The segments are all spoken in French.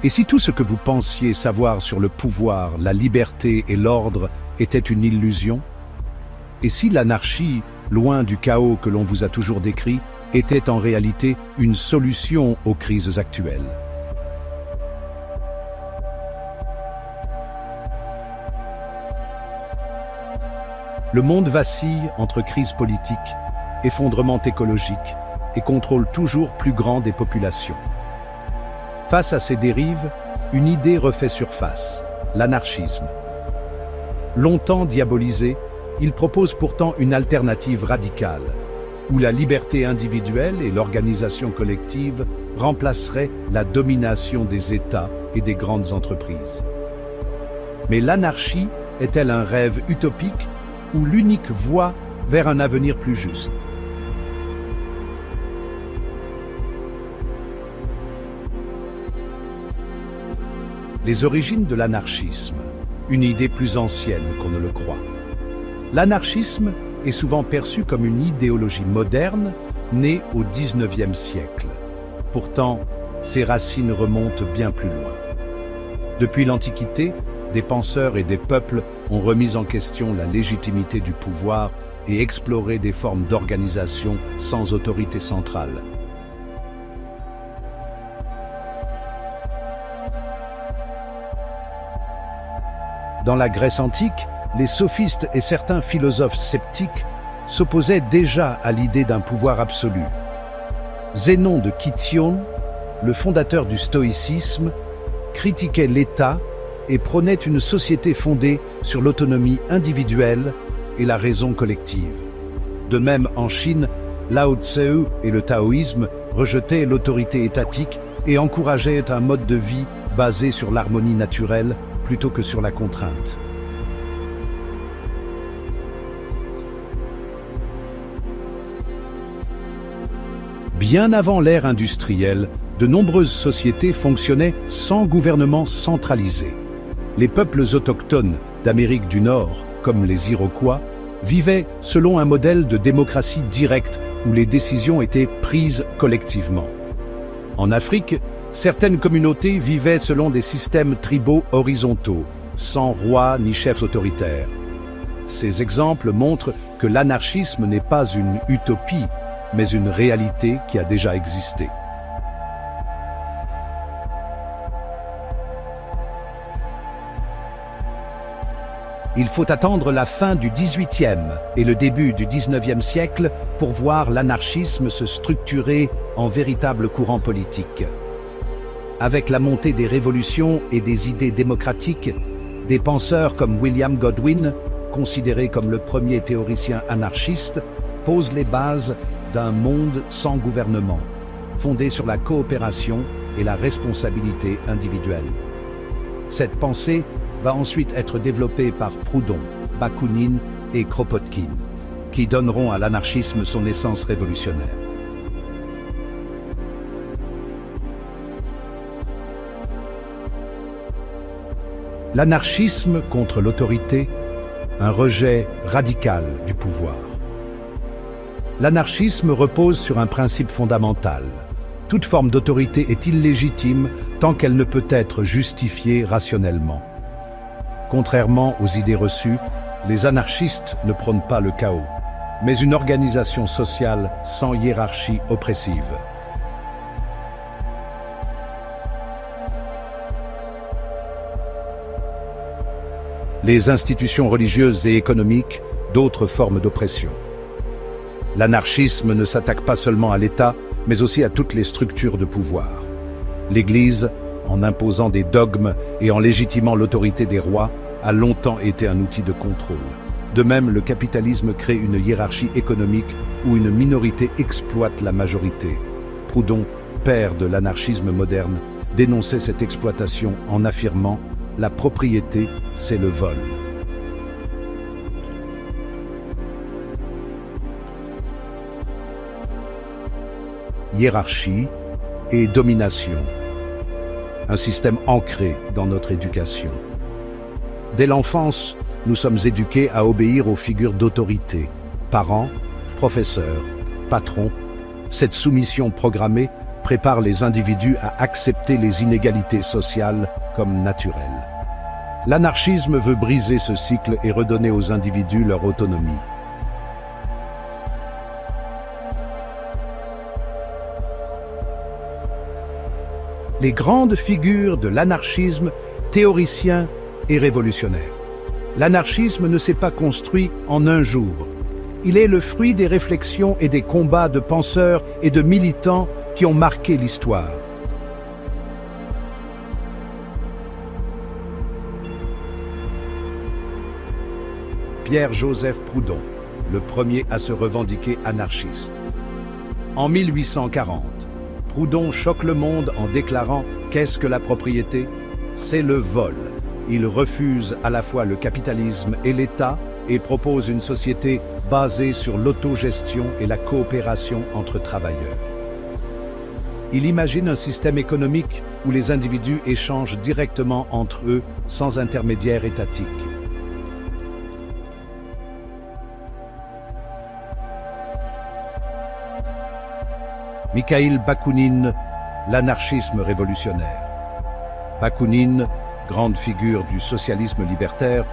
Et si tout ce que vous pensiez savoir sur le pouvoir, la liberté et l'ordre était une illusion? Et si l'anarchie, loin du chaos que l'on vous a toujours décrit, était en réalité une solution aux crises actuelles? Le monde vacille entre crise politique, effondrement écologique et contrôle toujours plus grand des populations. Face à ces dérives, une idée refait surface, l'anarchisme. Longtemps diabolisé, il propose pourtant une alternative radicale, où la liberté individuelle et l'organisation collective remplaceraient la domination des États et des grandes entreprises. Mais l'anarchie est-elle un rêve utopique ou l'unique voie vers un avenir plus juste? Les origines de l'anarchisme, une idée plus ancienne qu'on ne le croit. L'anarchisme est souvent perçu comme une idéologie moderne, née au XIXe siècle. Pourtant, ses racines remontent bien plus loin. Depuis l'Antiquité, des penseurs et des peuples ont remis en question la légitimité du pouvoir et exploré des formes d'organisation sans autorité centrale. Dans la Grèce antique, les sophistes et certains philosophes sceptiques s'opposaient déjà à l'idée d'un pouvoir absolu. Zénon de Kition, le fondateur du stoïcisme, critiquait l'État et prônait une société fondée sur l'autonomie individuelle et la raison collective. De même, en Chine, Lao Tse et le taoïsme rejetaient l'autorité étatique et encourageaient un mode de vie basé sur l'harmonie naturelle plutôt que sur la contrainte. Bien avant l'ère industrielle, de nombreuses sociétés fonctionnaient sans gouvernement centralisé. Les peuples autochtones d'Amérique du Nord, comme les Iroquois, vivaient selon un modèle de démocratie directe où les décisions étaient prises collectivement. En Afrique, certaines communautés vivaient selon des systèmes tribaux horizontaux, sans roi ni chefs autoritaires. Ces exemples montrent que l'anarchisme n'est pas une utopie, mais une réalité qui a déjà existé. Il faut attendre la fin du XVIIIe et le début du XIXe siècle pour voir l'anarchisme se structurer en véritable courant politique. Avec la montée des révolutions et des idées démocratiques, des penseurs comme William Godwin, considéré comme le premier théoricien anarchiste, posent les bases d'un monde sans gouvernement, fondé sur la coopération et la responsabilité individuelle. Cette pensée va ensuite être développée par Proudhon, Bakounine et Kropotkin, qui donneront à l'anarchisme son essence révolutionnaire. L'anarchisme contre l'autorité, un rejet radical du pouvoir. L'anarchisme repose sur un principe fondamental. Toute forme d'autorité est illégitime tant qu'elle ne peut être justifiée rationnellement. Contrairement aux idées reçues, les anarchistes ne prônent pas le chaos, mais une organisation sociale sans hiérarchie oppressive. Les institutions religieuses et économiques, d'autres formes d'oppression. L'anarchisme ne s'attaque pas seulement à l'État, mais aussi à toutes les structures de pouvoir. L'Église, en imposant des dogmes et en légitimant l'autorité des rois, a longtemps été un outil de contrôle. De même, le capitalisme crée une hiérarchie économique où une minorité exploite la majorité. Proudhon, père de l'anarchisme moderne, dénonçait cette exploitation en affirmant « La propriété, c'est le vol ». Hiérarchie et domination. Un système ancré dans notre éducation. Dès l'enfance, nous sommes éduqués à obéir aux figures d'autorité, parents, professeurs, patrons. Cette soumission programmée prépare les individus à accepter les inégalités sociales comme naturelles. L'anarchisme veut briser ce cycle et redonner aux individus leur autonomie. Les grandes figures de l'anarchisme, théoriciens et révolutionnaires. L'anarchisme ne s'est pas construit en un jour. Il est le fruit des réflexions et des combats de penseurs et de militants qui ont marqué l'histoire. Pierre-Joseph Proudhon, le premier à se revendiquer anarchiste. En 1840, Proudhon choque le monde en déclarant « Qu'est-ce que la propriété ? C'est le vol ». Il refuse à la fois le capitalisme et l'État et propose une société basée sur l'autogestion et la coopération entre travailleurs. Il imagine un système économique où les individus échangent directement entre eux sans intermédiaire étatique. Mikhaïl Bakounine, l'anarchisme révolutionnaire. Bakounine, grande figure du socialisme libertaire,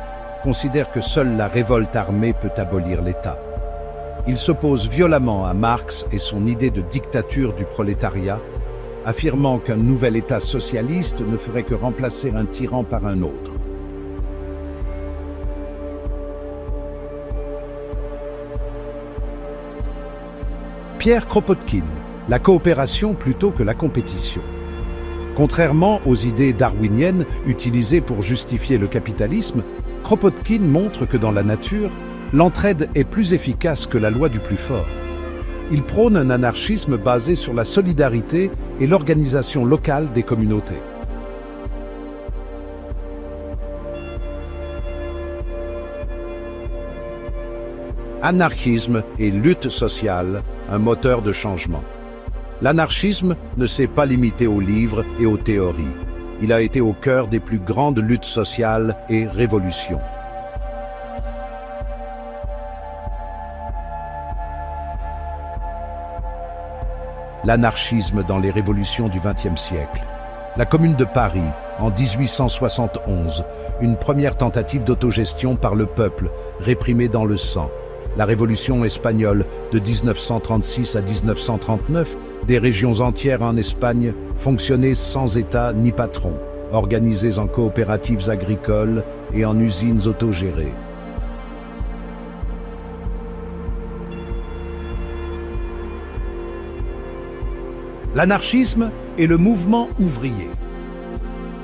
considère que seule la révolte armée peut abolir l'État. Il s'oppose violemment à Marx et son idée de dictature du prolétariat, affirmant qu'un nouvel État socialiste ne ferait que remplacer un tyran par un autre. Pierre Kropotkin, la coopération plutôt que la compétition. Contrairement aux idées darwiniennes utilisées pour justifier le capitalisme, Kropotkin montre que dans la nature, l'entraide est plus efficace que la loi du plus fort. Il prône un anarchisme basé sur la solidarité et l'organisation locale des communautés. Anarchisme et lutte sociale, un moteur de changement. L'anarchisme ne s'est pas limité aux livres et aux théories. Il a été au cœur des plus grandes luttes sociales et révolutions. L'anarchisme dans les révolutions du XXe siècle. La Commune de Paris, en 1871, une première tentative d'autogestion par le peuple, réprimée dans le sang. La Révolution espagnole de 1936 à 1939, des régions entières en Espagne fonctionnaient sans État ni patron, organisées en coopératives agricoles et en usines autogérées. L'anarchisme et le mouvement ouvrier.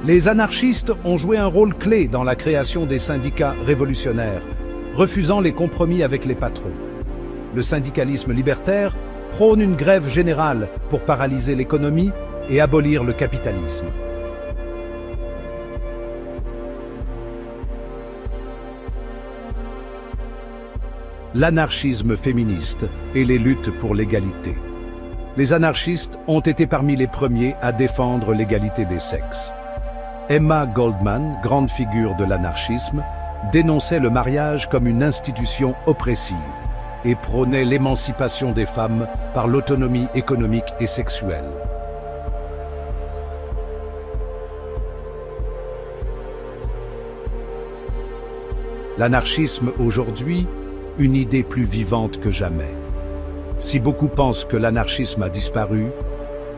Les anarchistes ont joué un rôle clé dans la création des syndicats révolutionnaires, refusant les compromis avec les patrons. Le syndicalisme libertaire prône une grève générale pour paralyser l'économie et abolir le capitalisme. L'anarchisme féministe et les luttes pour l'égalité. Les anarchistes ont été parmi les premiers à défendre l'égalité des sexes. Emma Goldman, grande figure de l'anarchisme, dénonçait le mariage comme une institution oppressive et prônait l'émancipation des femmes par l'autonomie économique et sexuelle. L'anarchisme aujourd'hui, une idée plus vivante que jamais. Si beaucoup pensent que l'anarchisme a disparu,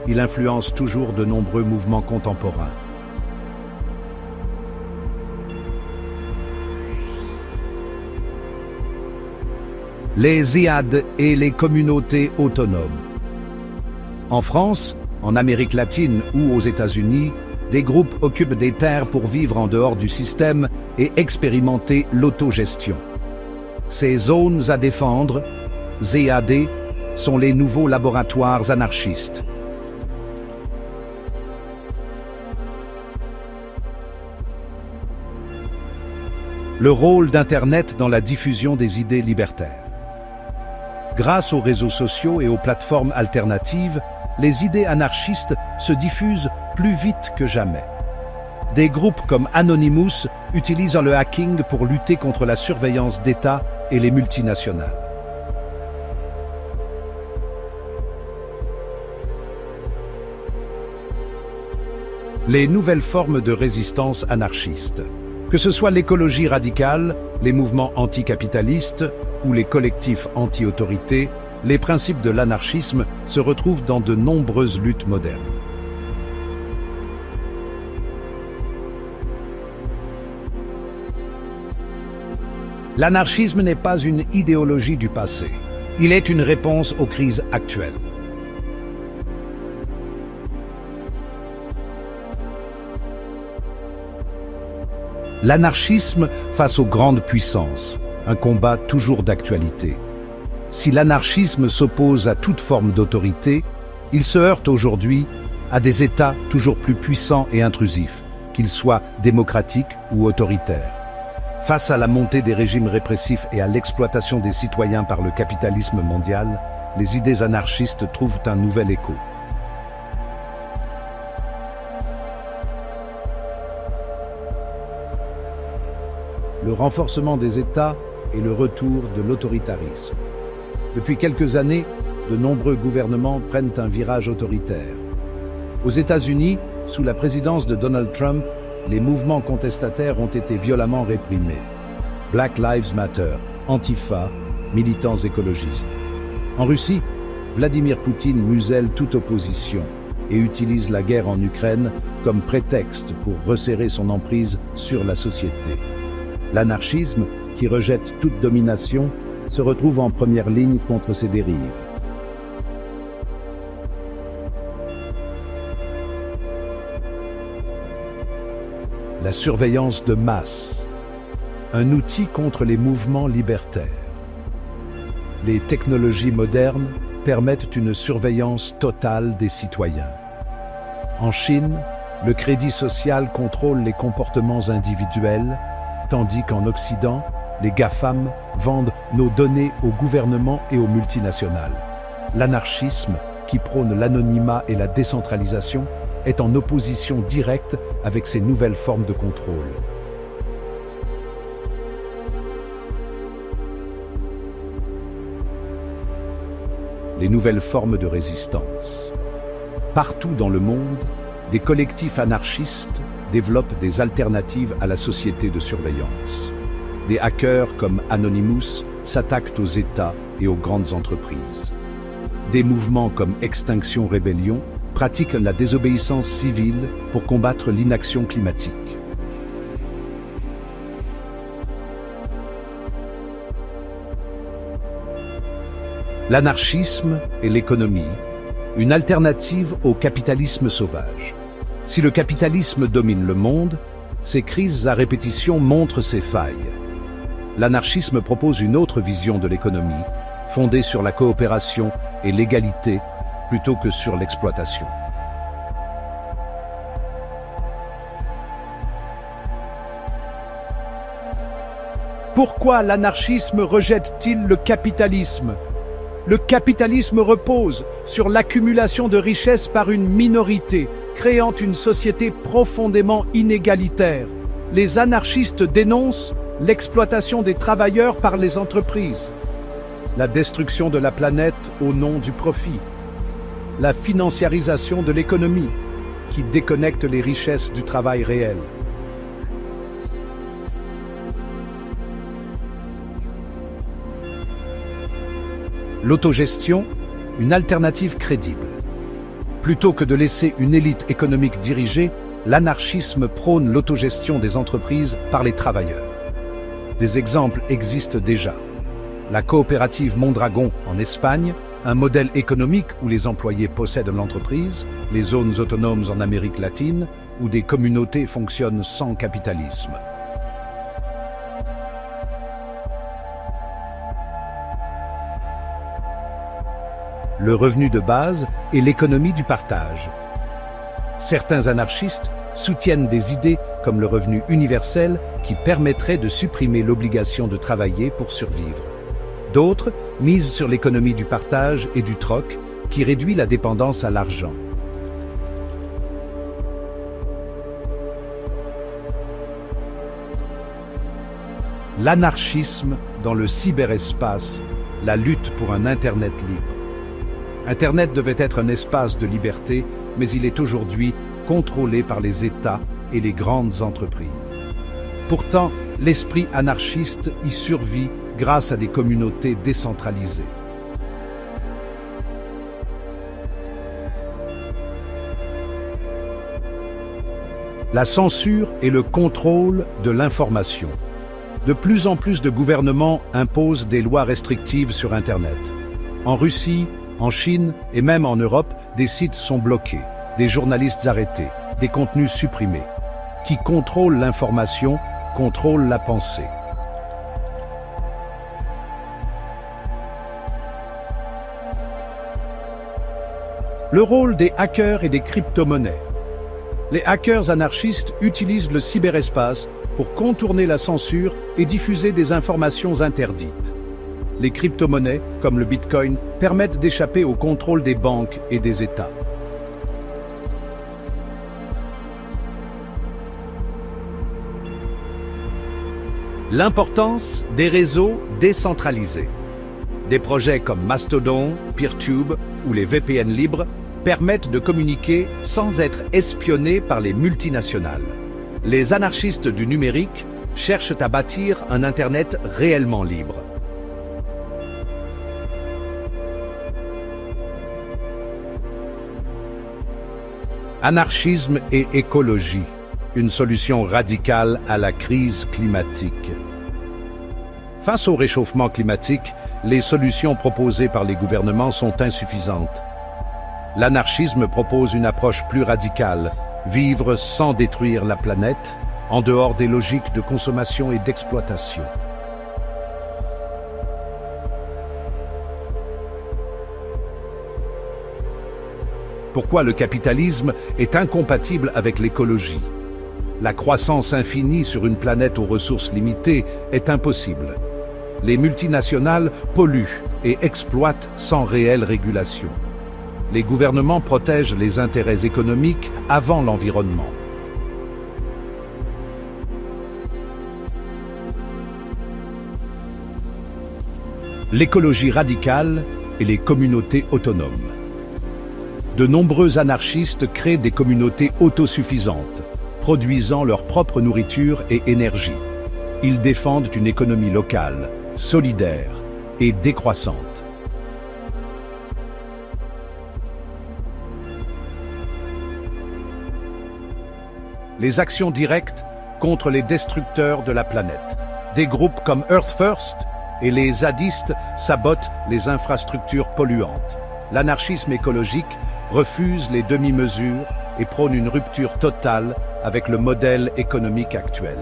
il influence toujours de nombreux mouvements contemporains. Les EHAD et les communautés autonomes. En France, en Amérique latine ou aux États-Unis, des groupes occupent des terres pour vivre en dehors du système et expérimenter l'autogestion. Ces zones à défendre, ZAD, sont les nouveaux laboratoires anarchistes. Le rôle d'Internet dans la diffusion des idées libertaires. Grâce aux réseaux sociaux et aux plateformes alternatives, les idées anarchistes se diffusent plus vite que jamais. Des groupes comme Anonymous utilisent le hacking pour lutter contre la surveillance d'État et les multinationales. Les nouvelles formes de résistance anarchistes. Que ce soit l'écologie radicale, les mouvements anticapitalistes ou les collectifs anti-autorité, les principes de l'anarchisme se retrouvent dans de nombreuses luttes modernes. L'anarchisme n'est pas une idéologie du passé. Il est une réponse aux crises actuelles. L'anarchisme face aux grandes puissances, un combat toujours d'actualité. Si l'anarchisme s'oppose à toute forme d'autorité, il se heurte aujourd'hui à des États toujours plus puissants et intrusifs, qu'ils soient démocratiques ou autoritaires. Face à la montée des régimes répressifs et à l'exploitation des citoyens par le capitalisme mondial, les idées anarchistes trouvent un nouvel écho. Le renforcement des États et le retour de l'autoritarisme. Depuis quelques années, de nombreux gouvernements prennent un virage autoritaire. Aux États-Unis, sous la présidence de Donald Trump, les mouvements contestataires ont été violemment réprimés. Black Lives Matter, Antifa, militants écologistes. En Russie, Vladimir Poutine muselle toute opposition et utilise la guerre en Ukraine comme prétexte pour resserrer son emprise sur la société. L'anarchisme, qui rejette toute domination, se retrouve en première ligne contre ces dérives. La surveillance de masse, un outil contre les mouvements libertaires. Les technologies modernes permettent une surveillance totale des citoyens. En Chine, le crédit social contrôle les comportements individuels, tandis qu'en Occident, les GAFAM vendent nos données aux gouvernements et aux multinationales. L'anarchisme, qui prône l'anonymat et la décentralisation, est en opposition directe avec ces nouvelles formes de contrôle. Les nouvelles formes de résistance. Partout dans le monde, des collectifs anarchistes développent des alternatives à la société de surveillance. Des hackers comme Anonymous s'attaquent aux États et aux grandes entreprises. Des mouvements comme Extinction Rebellion pratiquent la désobéissance civile pour combattre l'inaction climatique. L'anarchisme et l'économie, une alternative au capitalisme sauvage. Si le capitalisme domine le monde, ces crises à répétition montrent ses failles. L'anarchisme propose une autre vision de l'économie, fondée sur la coopération et l'égalité plutôt que sur l'exploitation. Pourquoi l'anarchisme rejette-t-il le capitalisme? Le capitalisme repose sur l'accumulation de richesses par une minorité, créant une société profondément inégalitaire. Les anarchistes dénoncent l'exploitation des travailleurs par les entreprises, la destruction de la planète au nom du profit, la financiarisation de l'économie qui déconnecte les richesses du travail réel. L'autogestion, une alternative crédible. Plutôt que de laisser une élite économique diriger, l'anarchisme prône l'autogestion des entreprises par les travailleurs. Des exemples existent déjà. La coopérative Mondragon en Espagne, un modèle économique où les employés possèdent l'entreprise, les zones autonomes en Amérique latine, où des communautés fonctionnent sans capitalisme. Le revenu de base et l'économie du partage. Certains anarchistes soutiennent des idées comme le revenu universel qui permettrait de supprimer l'obligation de travailler pour survivre. D'autres misent sur l'économie du partage et du troc qui réduit la dépendance à l'argent. L'anarchisme dans le cyberespace, la lutte pour un Internet libre. Internet devait être un espace de liberté, mais il est aujourd'hui contrôlés par les États et les grandes entreprises. Pourtant, l'esprit anarchiste y survit grâce à des communautés décentralisées. La censure et le contrôle de l'information. De plus en plus de gouvernements imposent des lois restrictives sur Internet. En Russie, en Chine et même en Europe, des sites sont bloqués, des journalistes arrêtés, des contenus supprimés. Qui contrôle l'information, contrôle la pensée. Le rôle des hackers et des crypto-monnaies. Les hackers anarchistes utilisent le cyberespace pour contourner la censure et diffuser des informations interdites. Les crypto-monnaies, comme le Bitcoin, permettent d'échapper au contrôle des banques et des États. L'importance des réseaux décentralisés. Des projets comme Mastodon, Peertube ou les VPN libres permettent de communiquer sans être espionnés par les multinationales. Les anarchistes du numérique cherchent à bâtir un Internet réellement libre. Anarchisme et écologie, une solution radicale à la crise climatique. Face au réchauffement climatique, les solutions proposées par les gouvernements sont insuffisantes. L'anarchisme propose une approche plus radicale, vivre sans détruire la planète, en dehors des logiques de consommation et d'exploitation. Pourquoi le capitalisme est incompatible avec l'écologie? La croissance infinie sur une planète aux ressources limitées est impossible. Les multinationales polluent et exploitent sans réelle régulation. Les gouvernements protègent les intérêts économiques avant l'environnement. L'écologie radicale et les communautés autonomes. De nombreux anarchistes créent des communautés autosuffisantes, produisant leur propre nourriture et énergie. Ils défendent une économie locale, solidaire et décroissante. Les actions directes contre les destructeurs de la planète. Des groupes comme Earth First et les zadistes sabotent les infrastructures polluantes. L'anarchisme écologique refuse les demi-mesures et prône une rupture totale avec le modèle économique actuel.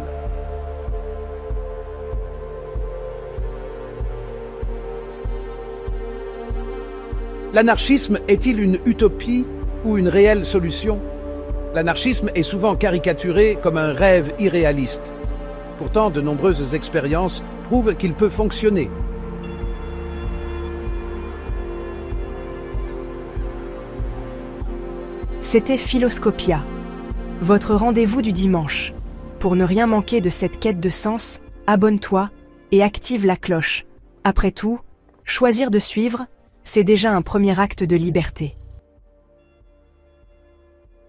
L'anarchisme est-il une utopie ou une réelle solution? L'anarchisme est souvent caricaturé comme un rêve irréaliste. Pourtant, de nombreuses expériences prouvent qu'il peut fonctionner. C'était Philoscopia, votre rendez-vous du dimanche. Pour ne rien manquer de cette quête de sens, abonne-toi et active la cloche. Après tout, choisir de suivre, c'est déjà un premier acte de liberté.